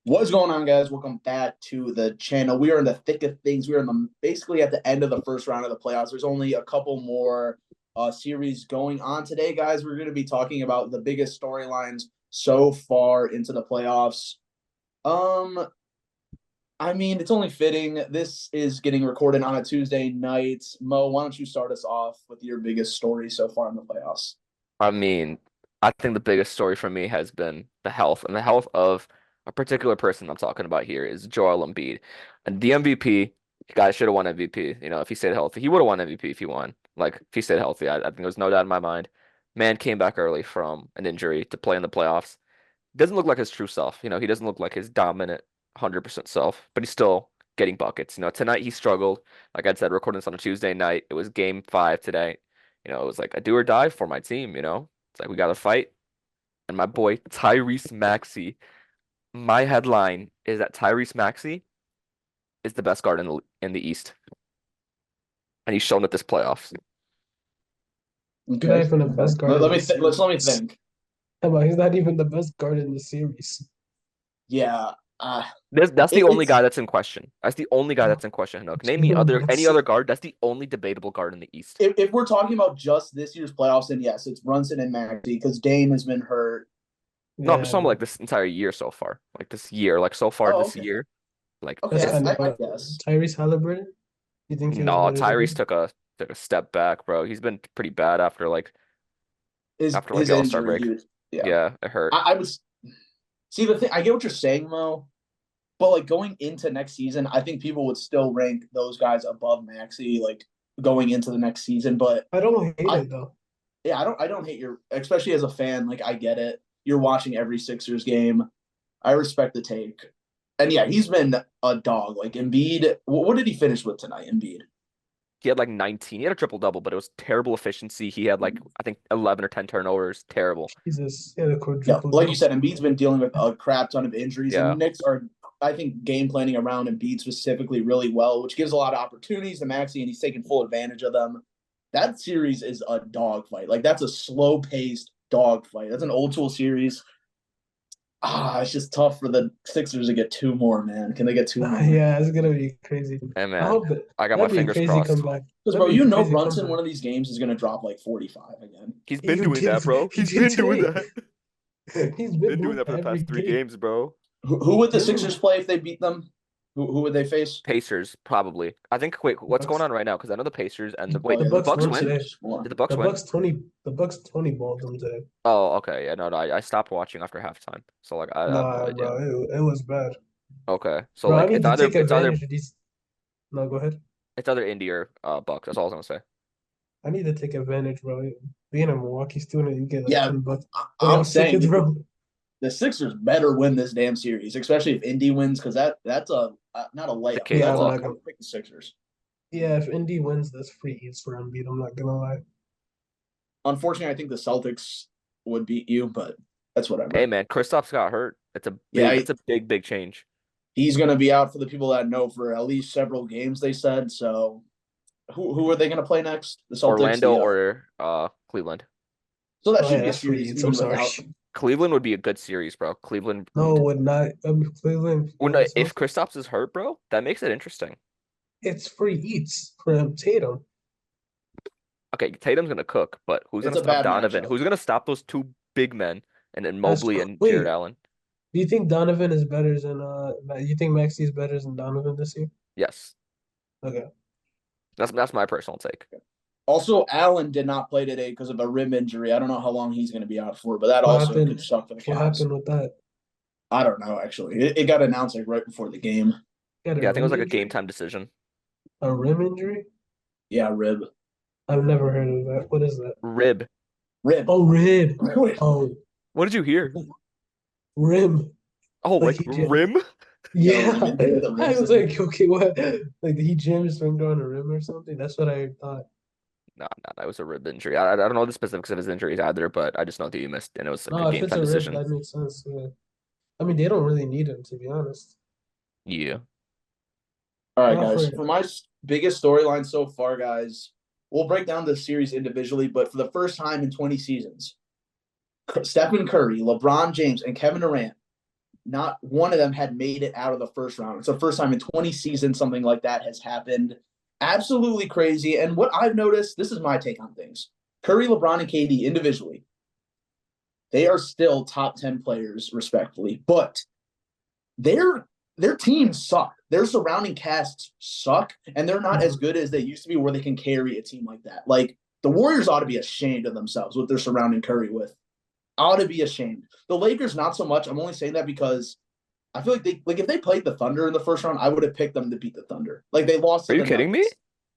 What's going on, guys? Welcome back to the channel. We are in the thick of things. We are basically at the end of the first round of the playoffs. There's only a couple more series going on today, guys. We're going to be talking about the biggest storylines so far into the playoffs. Um, it's only fitting. This is getting recorded on a Tuesday night. Mo, why don't you start us off with your biggest story so far in the playoffs? I mean, I think the biggest story for me has been the health, and the health of a particular person I'm talking about here is Joel Embiid. And the MVP, the guy should have won MVP. If he stayed healthy, he would have won MVP if he won. Like, if he stayed healthy, I think there's no doubt in my mind. Man came back early from an injury to play in the playoffs. Doesn't look like his true self. He doesn't look like his dominant 100% self, but he's still getting buckets. Tonight he struggled. Like I said, recording this on a Tuesday night. It was game five today. It was like a do or die for my team. It's like we got to fight. And my boy Tyrese Maxey, my headline is that Tyrese Maxey is the best guard in the East, and he's shown it this playoffs. He's not Okay. even the best guard Let, in let the me let me series. think. He's not even the best guard in the series. Yeah. That's the only It's guy that's in question. That's the only guy that's in question. No, name me Jalen any Brunson. other guard. That's the only debatable guard in the East. if we're talking about just this year's playoffs, then yes, it's Brunson and Maxey because Dame has been hurt. No, I'm just Yeah, talking about no. like this entire year so far. Like this year, like so far Oh, this okay. year. Like Okay, That's it's kind of I guess. Tyrese Halliburton. You think he was no, better than Tyrese him? took a step back, bro. He's been pretty bad after like His the All-Star injury, break. yeah. Yeah, it hurt. I was see the thing. I get what you're saying, Mo, but like going into next season, I think people would still rank those guys above Maxey, like going into the next season. But I don't hate I it though. yeah, I don't hate your, especially as a fan. Like I get it. You're watching every Sixers game. I respect the take. And yeah, he's been a dog. Like Embiid, what did he finish with tonight? Embiid. He had like 19. He had a triple double, but it was terrible efficiency. He had like I think 11 or 10 turnovers. Terrible. Jesus, he had a Yeah, quadruple like you double. said, Embiid's been dealing with a crap ton of injuries, and the Yeah. Knicks are, I think, game planning around Embiid specifically really well, which gives a lot of opportunities to Maxey, and he's taking full advantage of them. That series is a dogfight. Like that's a slow paced dogfight. That's an old school series. It's just tough for the Sixers to get two more, man. Can they get two more? Yeah, it's gonna be crazy. Hey I man, hope it. I got my That'd be a fingers crazy crossed. comeback. Because That'd bro, be you a know crazy Brunson, comeback. one of these games is gonna drop like 45 again. He's He been doing did. that, bro. He He's did been doing today. that. He's been Been doing doing that for that the every past three game. games, bro. Who would the Him, Sixers play if they beat them? Who would they face? Pacers, probably. I think. Wait, what's going Bucks. on right now? Because I know the Pacers and the Oh wait, The did the yeah, Bucks Bucks won that's win? today. just more. Did the Bucks win? The Bucks 20 balled them today. Oh, okay. Yeah, no, I stopped watching after halftime, so like I have no Nah, idea. bro, it was bad. Okay, so Bro, I like need it's to either take it's either advantage of these. No, go ahead. it's either Indy or Bucks. That's all I was gonna say. I need to take advantage, bro. Being a Milwaukee student, you get like Yeah, $10 I'm playoff saying tickets, if bro. the Sixers better win this damn series, especially if Indy wins, because that's a not a It's a layup, but Yeah, that's I'm a cakewalk. not I gonna. would pick the Sixers. Yeah, if Indy wins, that's free eats for Embiid. I'm not gonna lie. Unfortunately, I think the Celtics would beat you, but that's Hey whatever. man, Kristaps got hurt. Yeah, That's a big change. he's going to be out for the people that know for at least several games. They said so. Who are they going to play next? The Celtics. Orlando The or Cleveland. so that Oh should yeah, be a that's free series eats. I'm even sorry. without. Cleveland would be a good series, bro. Cleveland. No, would not. Cleveland Well, playing no, the if Celtics. Kristaps is hurt, bro, that makes it interesting. It's free eats for Tatum. Okay, Tatum's gonna cook, but who's It's gonna a stop bad Donovan? matchup. Who's gonna stop those two big men and then That's Mobley and Jared wait. Allen? Do you think Donovan is better than you think Maxey is better than Donovan this year? Yes, Okay. that's my personal take. Also, Allen did not play today because of a rib injury. I don't know how long he's going to be out for, but that What also could happened? suck for the What Cavs. happened with that? I don't know actually. It got announced like right before the game. He had a Yeah, I think it was rim like a game injury? time decision. A rim injury? Yeah, rib, I've never heard of that. What is that? Rib. rib. Oh, rib. Wait, Oh, What did you hear? rim. Oh, Like like he jammed. rim? got a Yeah. rim injury. The I ribs was in. like, okay, what? Like he jammed his finger on a rim or something? That's what I thought. No, no, that was a rib injury. I don't know the specifics of his injuries either, but I just know that he missed, and it was like a No, if game it's time a rib, decision. that makes sense. Yeah. I mean, they don't really need him, to be honest. Yeah. All right, Not guys. for For my biggest storyline so far, guys, we'll break down the series individually, but for the first time in 20 seasons, Stephen Curry, LeBron James, and Kevin Durant not one of them had made it out of the first round. It's the first time in 20 seasons something like that has happened. Absolutely crazy. And what I've noticed, this is my take on things. Curry, LeBron, and KD individually, they are still top 10 players, respectfully, but their teams suck. Their surrounding casts suck, and they're not as good as they used to be where they can carry a team like that. Like the Warriors ought to be ashamed of themselves what they're surrounding Curry with. Ought to be ashamed. The Lakers, not so much. I'm only saying that because I feel like if they played the Thunder in the first round, I would have picked them to beat the Thunder. Like they lost Are to you the kidding me? Nuggets.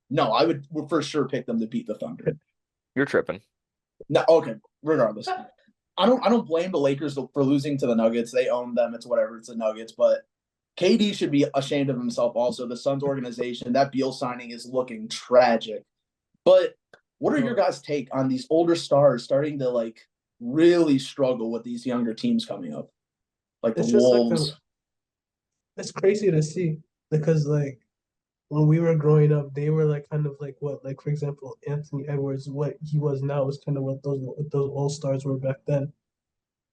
No, I would for sure pick them to beat the Thunder. You're tripping. No, okay. Regardless, I don't blame the Lakers for losing to the Nuggets. They own them. It's whatever. It's the Nuggets, but KD should be ashamed of himself. Also, the Suns organization, that Beal signing is looking tragic. But what are your guys' take on these older stars starting to like really struggle with these younger teams coming up, like the It's just like Wolves? it's crazy to see because like when we were growing up, they were like kind of like what, like for example, Anthony Edwards, what he was now is kind of what those all stars were back then.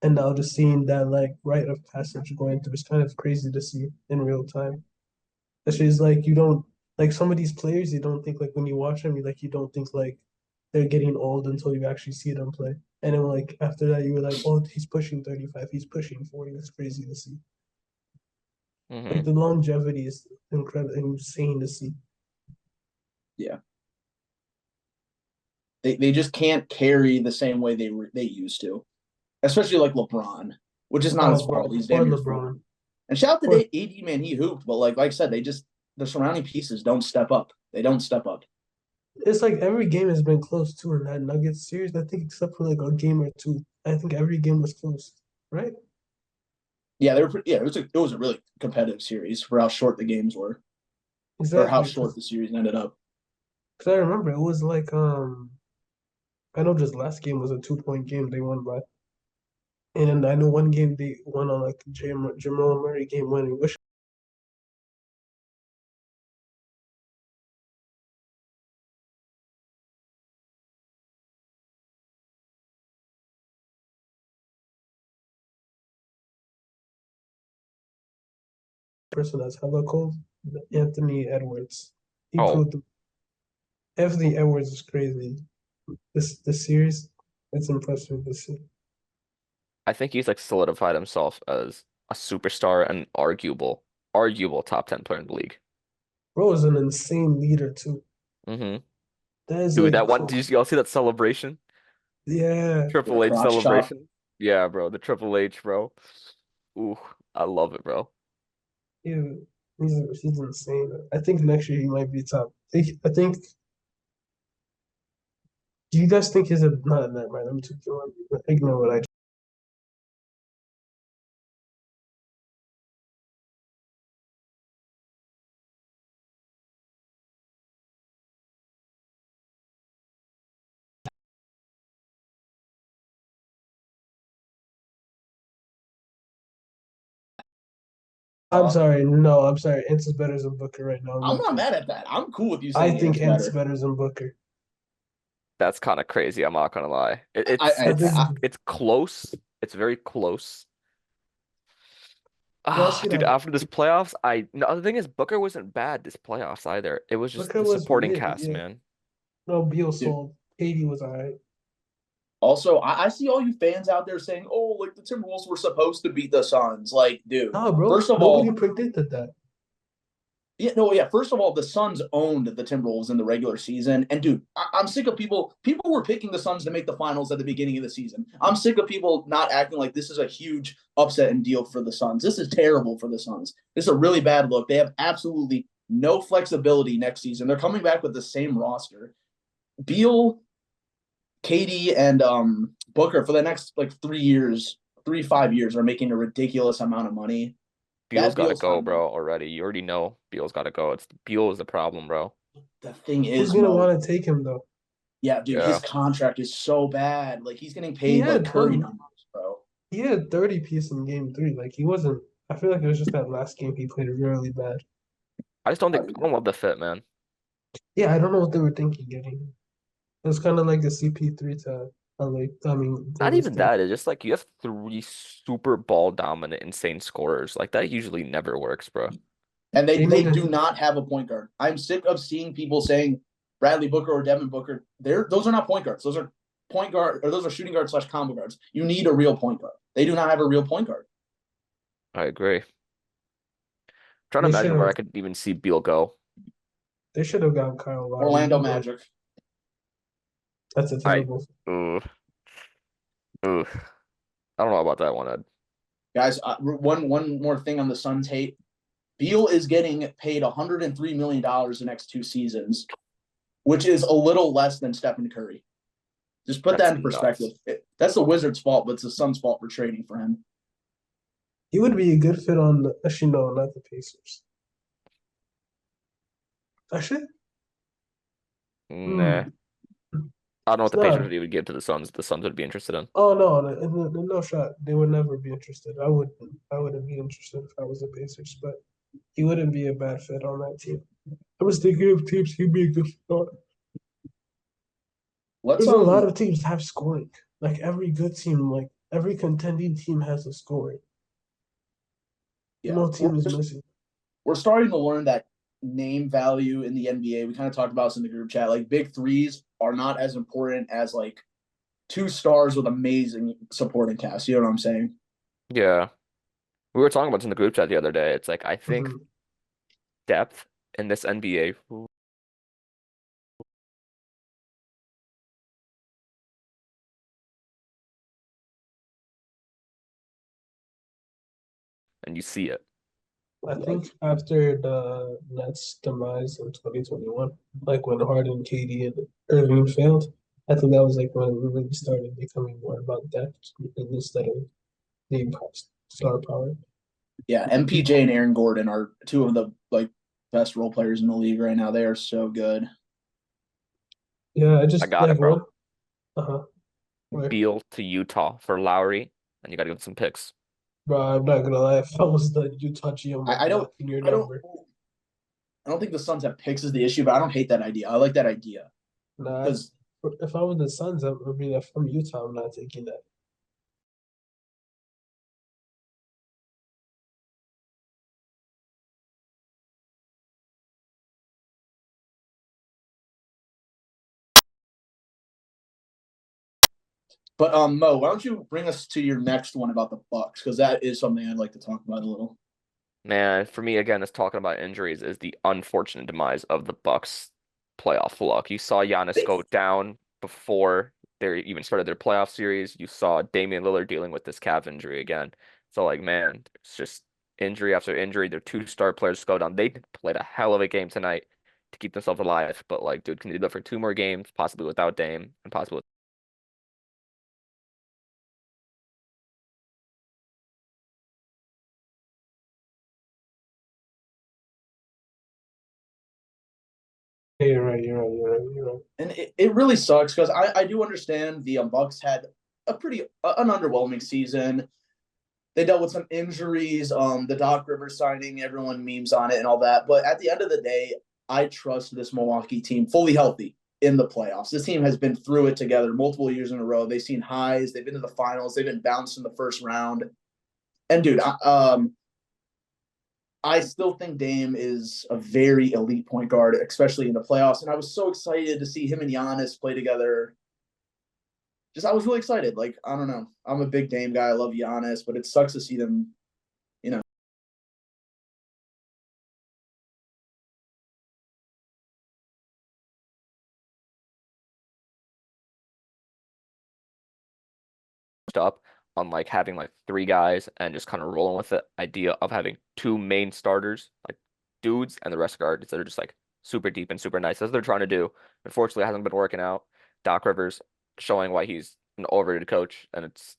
And now just seeing that like rite of passage going through is kind of crazy to see in real time. It's just like you don't like some of these players, you don't think like when you watch them, you don't think like they're getting old until you actually see them play. And then like after that, you were like, oh, he's pushing 35, he's pushing 40. It's crazy to see. Like Hmm. the longevity is incredible, insane to see. Yeah, they just can't carry the same way they used to, especially like LeBron, which is not his Oh, fault. bro, He's poor damn near 40. LeBron. And shout out to Poor, AD, man, he hooped, but like I said, the surrounding pieces don't step up. They don't step up. it's like every game has been close too in that Nuggets series. I think except for like a game or two, I think every game was close, right? Yeah, they were. Yeah, it was a really competitive series for how short the games were, or how Exactly, short the series ended up. because I remember it was like I know this last game was a 2 point game they won by, and I know one game they won on like Jamal Murray game winning, which person that's hella cold, Anthony Edwards. He Oh, proved Anthony Edwards is crazy. This series, it's impressive to see. I think he's like solidified himself as a superstar and arguable top 10 player in the league. Bro is an insane leader too. Hmm. That is Dude, like that one, did you all see that celebration? yeah. The Triple H crotch chop. celebration? Yeah, bro, the Triple H, bro. Ooh, I love it, bro. Yeah, he's insane. I think next year he might be top. I think. Do you guys think he's a not that right? I'm too ignore what I. I'm sorry. No, I'm sorry. Ants is better than Booker right now. I'm I'm not not kidding. mad at that. I'm cool with you I saying think Ant's Ants is better. better than Booker. That's kind of crazy. I'm not gonna lie. It, I, it's I, I it's think. I it's close. It's very close. Well, Ah, see dude, that after this playoffs, no, the thing is, Booker wasn't bad this playoffs either. It was just Booker the was supporting mid. cast, Yeah. man. No, Beal dude. sold. KD was alright. Also, I see all you fans out there saying, "Oh, like the Timberwolves were supposed to beat the Suns." Like, dude, No, bro. first of Nobody all, predicted that. yeah, no, yeah. First of all, the Suns owned the Timberwolves in the regular season, and dude, I'm sick of people. People were picking the Suns to make the finals at the beginning of the season. I'm sick of people not acting like this is a huge upset and deal for the Suns. This is terrible for the Suns. This is a really bad look. They have absolutely no flexibility next season. They're coming back with the same roster. Beal, KD, and Booker for the next like 3 years, 5 years are making a ridiculous amount of money. Beal's That gotta Beal go, signing, bro, already. You already know Beal's gotta go. It's Beal is the problem, bro. the thing Who's is, gonna Mo, want to take him though? yeah, dude, his Yeah. contract is so bad. Like he's getting He paid like had Curry um numbers, bro. he had 30 piece in game three. Like he wasn't. I feel like it was just that last game he played really bad. I just don't Oh, think I don't love the fit, man. Yeah, I don't know what they were thinking getting him. It was kind of like the CP3 to I mean, Not Golden even State. that. It's just like you have three super ball dominant, insane scorers. Like that usually never works, bro. And They they need do to. not have a point guard. I'm sick of seeing people saying Bradley Booker or Devin Booker. Those are not point guards. Those are point guard or those are shooting guards / combo guards. You need a real point guard. They do not have a real point guard. I agree. Trying to They should imagine where have. I could even see Beal go. They should have gotten Kyle Lowry. Orlando Magic. That's a I, terrible. ooh, ooh. I don't know about that one, Ed. Guys, one more thing on the Suns hate. Beal is getting paid $103 million the next 2 seasons, which is a little less than Stephen Curry. Just put That's that in perspective. nuts. That's the Wizards' fault, but it's the Suns' fault for trading for him. He would be a good fit on the. Actually, no, not the Pacers. Actually, Nah. I don't know what it's the Pacers not. would even give to the Suns. The Suns would be interested in. Oh no, no shot. They would never be interested. I wouldn't be interested if I was the Pacers, but he wouldn't be a bad fit on that team. I was thinking of teams he'd be a good fit on. Let's There's a lot of teams have scoring. Like every good team, like every contending team has a scoring. yeah. No team is missing. We're starting to learn that name value in the NBA. We kind of talked about this in the group chat. Like big threes are not as important as like 2 stars with amazing supporting cast. You know what I'm saying? Yeah. We were talking about this in the group chat the other day. It's like I think Mhm. depth in this NBA, and you see it. I think after the Nets demise in 2021, like when Harden, KD, and Irving failed, I think that was like when it really started becoming more about depth instead of name cost, star power. Yeah, MPJ and Aaron Gordon are two of the like best role players in the league right now. They are so good. Yeah, I I just got like it, bro. one. Uh-huh. Where, Beal to Utah for Lowry, and you got to give some picks. bro, I'm not gonna lie. If I was the Utah GM, I'd I be don't asking your I don't number. I don't think the Suns have picks is the issue, but I don't hate that idea. I like that idea Nah, because if I was the Suns, I would be like, from Utah. I'm not taking that. but Mo, why don't you bring us to your next one about the Bucks because that is something I'd like to talk about a little. Man, for me again, is talking about injuries is the unfortunate demise of the Bucks playoff luck. You saw Giannis go down before they even started their playoff series. You saw Damian Lillard dealing with this calf injury again. So like, man, it's just injury after injury. Their two-star players go down. They played a hell of a game tonight to keep themselves alive. But like, dude, can they do that for 2 more games, possibly without Dame and possibly Yeah, you're right. You're right. You're right. You're right. And it really sucks because I do understand the Bucks had a pretty an underwhelming season. They dealt with some injuries, the Doc Rivers signing, everyone memes on it and all that. But at the end of the day, I trust this Milwaukee team fully healthy in the playoffs. This team has been through it together multiple years in a row. They've seen highs, they've been to the finals, they've been bounced in the first round. And dude, I still think Dame is a very elite point guard, especially in the playoffs. And I was so excited to see him and Giannis play together. Just I was really excited. Like, I don't know. I'm a big Dame guy. I love Giannis, but it sucks to see them, you know. up on like having like three guys and just kind of rolling with the idea of having two main starters, like dudes, and the rest guards that are just like super deep and super nice. That's what they're trying to do. Unfortunately, it hasn't been working out. Doc Rivers showing why he's an overrated coach, and it's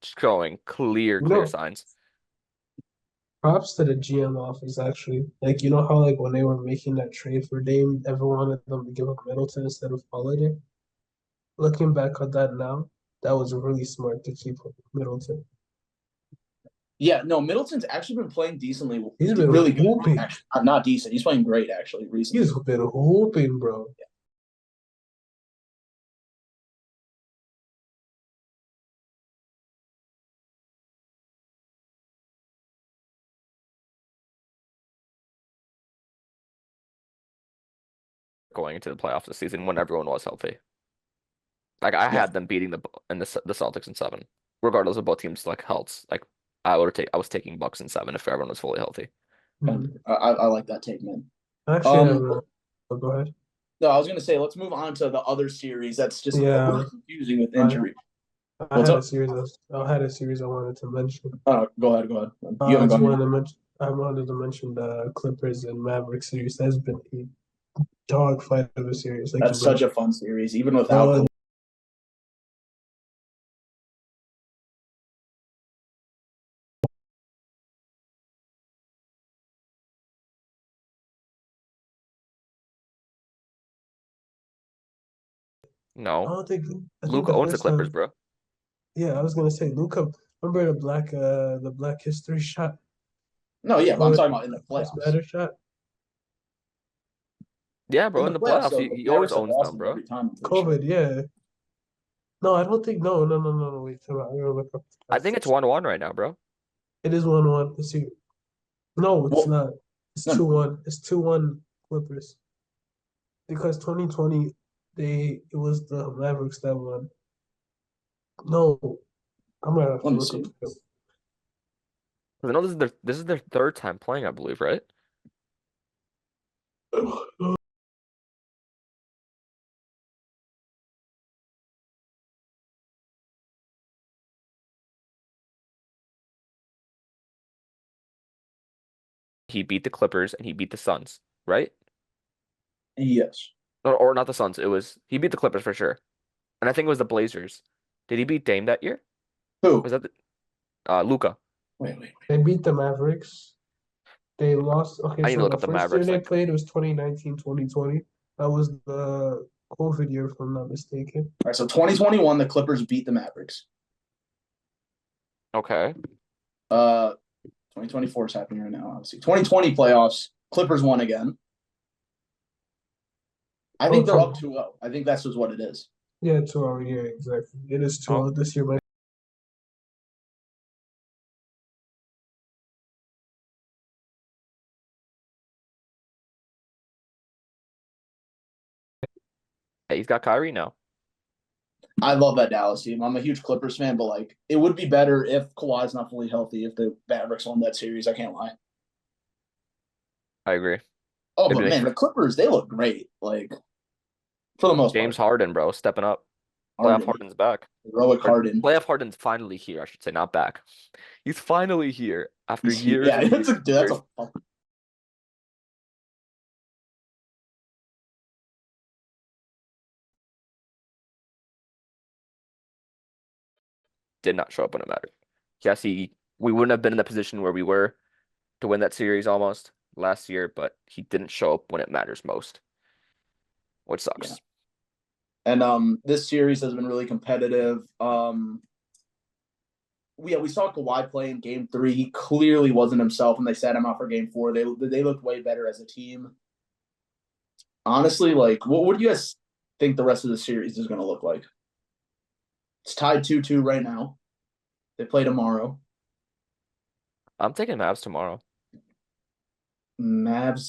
showing You clear know, signs. props to the GM office actually. Like you know how like when they were making that trade for Dame, everyone wanted them to give up Middleton instead of Holiday. Looking back at that now, that was really smart to keep Middleton. Yeah, no, Middleton's actually been playing decently, He's been really good. hooping. Actually, not decent. He's playing great actually recently. He's been hooping, bro. going into the playoffs this season when everyone was healthy. Like I Yeah. had them beating the Celtics in 7, regardless of both teams like health. Like I was taking Bucks in 7 if everyone was fully healthy. Mhm. I like that take, man. I actually have Um, go ahead. no, I was gonna say let's move on to the other series. That's just a Yeah, little confusing with I injury. I What's had a up? series of I had a series I wanted to mention. Go ahead. Go ahead. You I haven't just gone yet. wanted to mention I wanted to mention the Clippers and Mavericks series. That's been a dog fight of a series, like you That's such a mentioned. fun series, even without Uh, Kawhi. No, I think Luca the owns the first Clippers, time. bro. Yeah, I was gonna say Luca. Remember the Black History shot No, yeah, but I'm or talking about in the the first playoffs. matter shot? Yeah, bro. In In the the playoffs, playoffs, though, the he always Mavericks have owns lost them, them bro. every time. I'm pretty sure. COVID, yeah. No, I don't think. No. Wait, time out. I'm gonna look up the I think it's stats. 1-1 right now, bro. It is 1-1. Let's see. No, it's Well, not. It's no, 2-1. It's 2-1 Clippers because 2020 it was the Mavericks that won. No, I'm gonna have let to me look see. up. 'Cause I know this is their third time playing, I believe, right? He beat the Clippers and he beat the Suns, right? Yes. Or not the Suns. He beat the Clippers for sure, and I think it was the Blazers. Did he beat Dame that year? Who? Was that Luca? Wait. They beat the Mavericks. They lost. Okay, I need to so look the up the first year Mavericks. they Like, played was 2019, 2020. That was the COVID year, if I'm not mistaken. All right, so 2021, the Clippers beat the Mavericks. okay, 2024 is happening right now, obviously. 2020 playoffs, Clippers won again. I think they're Okay. up 2-0. I think that's just what it is. Yeah, 2-0. Yeah, exactly. It is 2-0 oh, this year, man. yeah, he's got Kyrie now. I love that Dallas team. I'm a huge Clippers fan, but like it would be better if Kawhi's not fully healthy if the Mavericks won that series. I can't lie. I agree. Oh, It'd be but nice man, for the Clippers, they look great. Like for the most James part. Harden, bro, stepping up. Playoff Harden. Harden's back. Heroic Or Harden. playoff Harden's finally here, I should say, not back. He's finally here after He's years yeah, and years dude, and that's years. a fucking Did not show up when it mattered. Yes, we wouldn't have been in the position where we were to win that series almost last year, but he didn't show up when it matters most, which yeah. sucks. And this series has been really competitive. We saw Kawhi play in game 3. He clearly wasn't himself, and they sat him out for game 4. They looked way better as a team. Honestly, like what do you guys think the rest of the series is gonna look like? It's tied 2-2 right now. They play tomorrow. I'm taking Mavs tomorrow. Mavs